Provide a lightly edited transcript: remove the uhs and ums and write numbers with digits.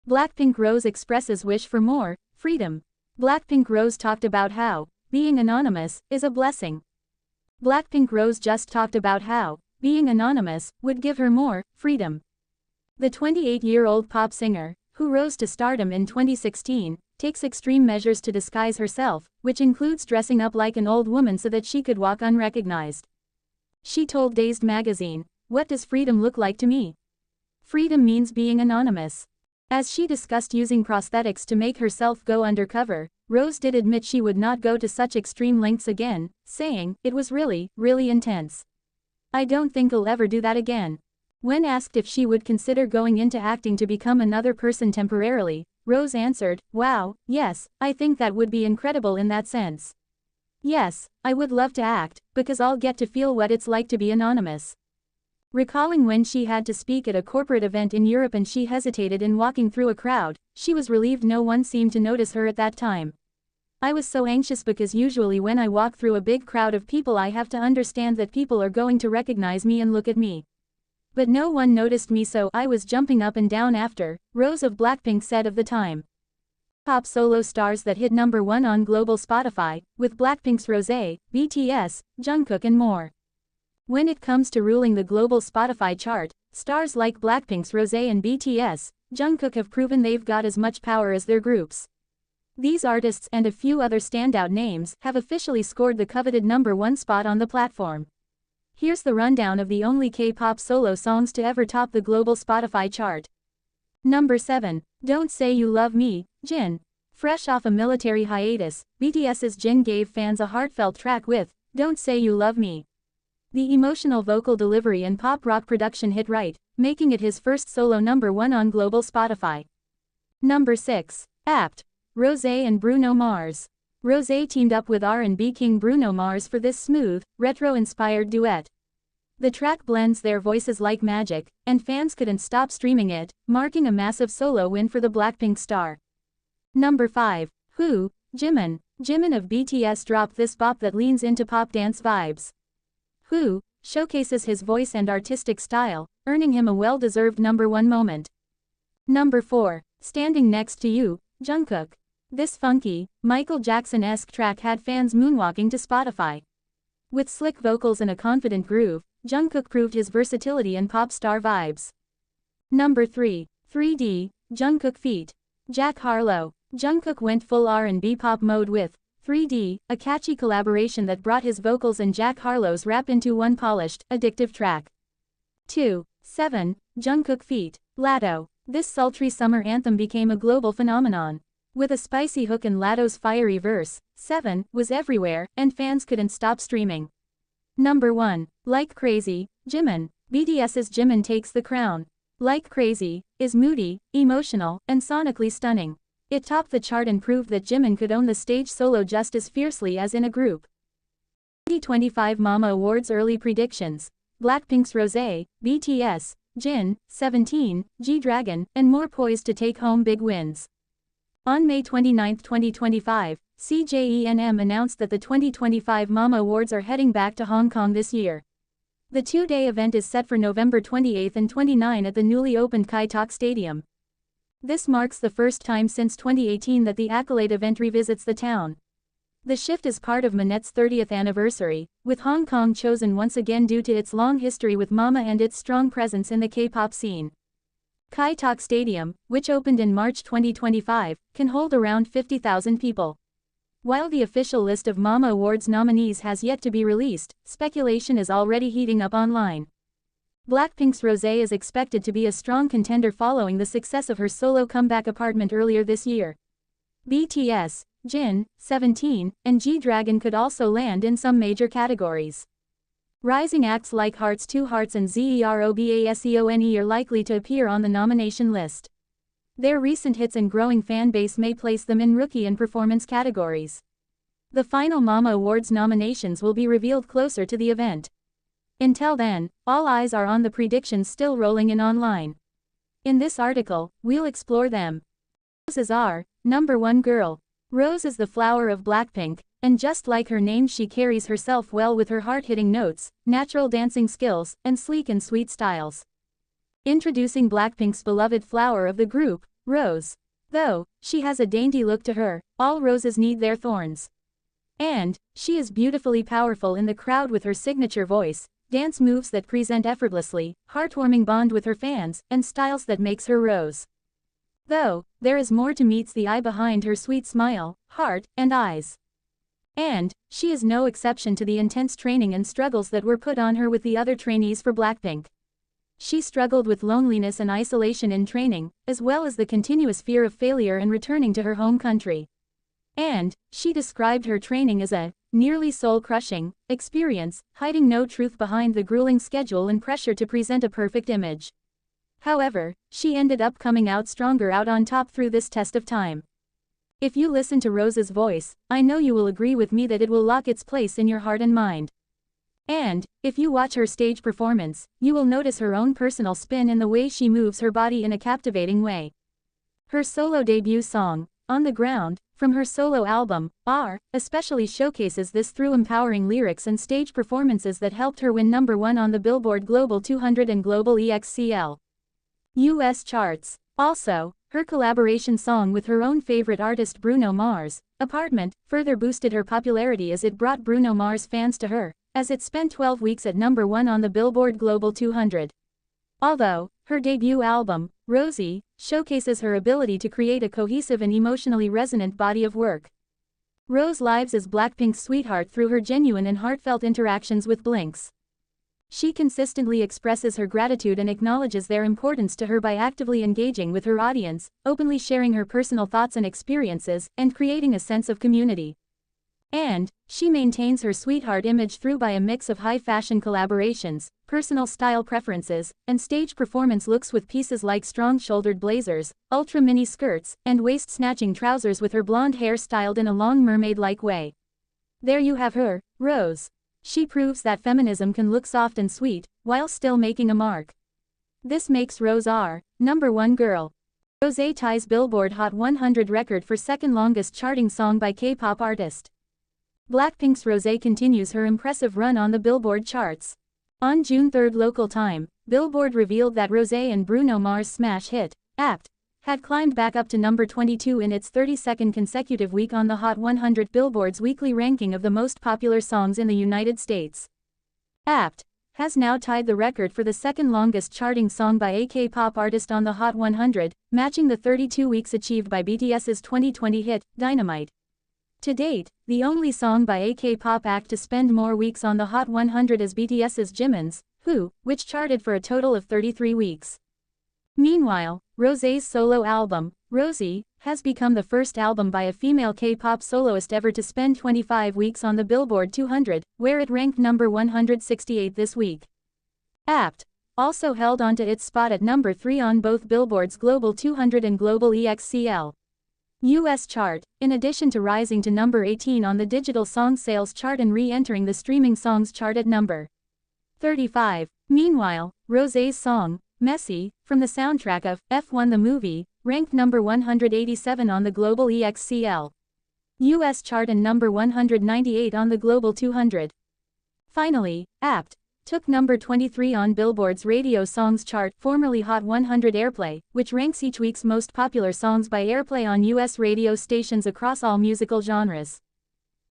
BLACKPINK Rose expresses wish for more freedom. BLACKPINK Rose talked about how being anonymous is a blessing. BLACKPINK Rose just talked about how being anonymous would give her more freedom. The 28-year-old pop singer, who rose to stardom in 2016, takes extreme measures to disguise herself, which includes dressing up like an old woman so that she could walk unrecognized. She told Dazed magazine, "What does freedom look like to me? Freedom means being anonymous." As she discussed using prosthetics to make herself go undercover, Rose did admit she would not go to such extreme lengths again, saying, "It was really, really intense. I don't think I'll ever do that again." When asked if she would consider going into acting to become another person temporarily, Rose answered, "Wow, yes, I think that would be incredible in that sense. Yes, I would love to act, because I'll get to feel what it's like to be anonymous." Recalling when she had to speak at a corporate event in Europe and she hesitated in walking through a crowd, she was relieved no one seemed to notice her at that time. "I was so anxious because usually when I walk through a big crowd of people I have to understand that people are going to recognize me and look at me. But no one noticed me, so I was jumping up and down after," Rose of BLACKPINK said of the time. Pop solo stars that hit #1 on global Spotify, with BLACKPINK's Rose, BTS, Jungkook and more. When it comes to ruling the global Spotify chart, stars like BLACKPINK's Rose and BTS, Jungkook have proven they've got as much power as their groups. These artists and a few other standout names have officially scored the coveted #1 spot on the platform. Here's the rundown of the only K-pop solo songs to ever top the global Spotify chart. Number 7. Don't Say You Love Me, Jin. Fresh off a military hiatus, BTS's Jin gave fans a heartfelt track with Don't Say You Love Me. The emotional vocal delivery and pop rock production hit right, making it his first solo #1 on global Spotify. Number 6. Apt. Rose and Bruno Mars. Rose teamed up with R&B king Bruno Mars for this smooth, retro-inspired duet. The track blends their voices like magic, and fans couldn't stop streaming it, marking a massive solo win for the BLACKPINK star. Number 5. Who? Jimin. Jimin of BTS dropped this bop that leans into pop dance vibes. Who showcases his voice and artistic style, earning him a well-deserved #1 moment. Number 4. Standing Next to You, Jungkook. This funky, Michael Jackson-esque track had fans moonwalking to Spotify. With slick vocals and a confident groove, Jungkook proved his versatility and pop star vibes. Number 3. 3D, Jungkook feat. Jack Harlow. Jungkook went full R&B pop mode with 3D, a catchy collaboration that brought his vocals and Jack Harlow's rap into one polished, addictive track. 2. 7. Jungkook feat. Latto. This sultry summer anthem became a global phenomenon. With a spicy hook and Latto's fiery verse, 7 was everywhere, and fans couldn't stop streaming. Number 1. Like Crazy, Jimin. BTS's Jimin takes the crown. Like Crazy is moody, emotional, and sonically stunning. It topped the chart and proved that Jimin could own the stage solo just as fiercely as in a group. 2025 Mama Awards early predictions. BLACKPINK's Rose, BTS, Jin, 17, G-Dragon, and more poised to take home big wins. On May 29, 2025, CJENM announced that the 2025 Mama Awards are heading back to Hong Kong this year. The two-day event is set for November 28 and 29 at the newly opened Kai Tak Stadium. This marks the first time since 2018 that the accolade event revisits the town. The shift is part of Manet's 30th anniversary, with Hong Kong chosen once again due to its long history with Mama and its strong presence in the K-pop scene. Kai Tak Stadium, which opened in March 2025, can hold around 50,000 people. While the official list of Mama Awards nominees has yet to be released, speculation is already heating up online. BLACKPINK's Rose is expected to be a strong contender following the success of her solo comeback apartment earlier this year. BTS, Jin, 17, and G-Dragon could also land in some major categories. Rising acts like Hearts 2 Hearts and ZEROBASEONE are likely to appear on the nomination list. Their recent hits and growing fan base may place them in rookie and performance categories. The final Mama Awards nominations will be revealed closer to the event. Until then, all eyes are on the predictions still rolling in online. In this article, we'll explore them. Rose is our #1 girl. Rose is the flower of BLACKPINK, and just like her name, she carries herself well with her hard-hitting notes, natural dancing skills, and sleek and sweet styles. Introducing BLACKPINK's beloved flower of the group, Rose. Though she has a dainty look to her, all roses need their thorns. And she is beautifully powerful in the crowd with her signature voice, dance moves that present effortlessly, heartwarming bond with her fans, and styles that makes her Rose. Though there is more to meets the eye behind her sweet smile, heart, and eyes. And she is no exception to the intense training and struggles that were put on her with the other trainees for BLACKPINK. She struggled with loneliness and isolation in training, as well as the continuous fear of failure and returning to her home country. And she described her training as a nearly soul-crushing experience, hiding no truth behind the grueling schedule and pressure to present a perfect image. However, she ended up coming out stronger, out on top through this test of time. If you listen to Rose's voice, I know you will agree with me that it will lock its place in your heart and mind. And if you watch her stage performance, you will notice her own personal spin in the way she moves her body in a captivating way. Her solo debut song, On the Ground, from her solo album, especially showcases this through empowering lyrics and stage performances that helped her win #1 on the Billboard Global 200 and Global EXCL US charts. Also, her collaboration song with her own favorite artist Bruno Mars, Apartment, further boosted her popularity as it brought Bruno Mars fans to her, as it spent 12 weeks at #1 on the Billboard Global 200. Although her debut album, Rosie, showcases her ability to create a cohesive and emotionally resonant body of work. Rose lives as BLACKPINK's sweetheart through her genuine and heartfelt interactions with Blinks. She consistently expresses her gratitude and acknowledges their importance to her by actively engaging with her audience, openly sharing her personal thoughts and experiences, and creating a sense of community. And she maintains her sweetheart image through by a mix of high-fashion collaborations, personal style preferences, and stage performance looks with pieces like strong-shouldered blazers, ultra-mini skirts, and waist-snatching trousers with her blonde hair styled in a long mermaid-like way. There you have her, Rose. She proves that feminism can look soft and sweet, while still making a mark. This makes Rose our #1 girl. Rose ties Billboard Hot 100 record for second longest charting song by K-pop artist. BLACKPINK's Rose continues her impressive run on the Billboard charts. On June 3 local time, Billboard revealed that Rose and Bruno Mars' smash hit, Apt, had climbed back up to #22 in its 32nd consecutive week on the Hot 100, Billboard's weekly ranking of the most popular songs in the United States. Apt has now tied the record for the second longest charting song by a K-pop artist on the Hot 100, matching the 32 weeks achieved by BTS's 2020 hit, Dynamite. To date, the only song by a K-pop act to spend more weeks on the Hot 100 is BTS's Jimin's, which charted for a total of 33 weeks. Meanwhile, Rose's solo album, Rosie, has become the first album by a female K-pop soloist ever to spend 25 weeks on the Billboard 200, where it ranked number 168 this week. Apt also held onto its spot at number 3 on both Billboard's Global 200 and Global EXCL US chart, in addition to rising to number 18 on the digital song sales chart and re-entering the streaming songs chart at number 35. Meanwhile, Rose's song, Messy, from the soundtrack of F1 the movie, ranked number 187 on the Global EXCL US chart and number 198 on the Global 200. Finally, Apt took number 23 on Billboard's Radio Songs chart, formerly Hot 100 Airplay, which ranks each week's most popular songs by airplay on US radio stations across all musical genres.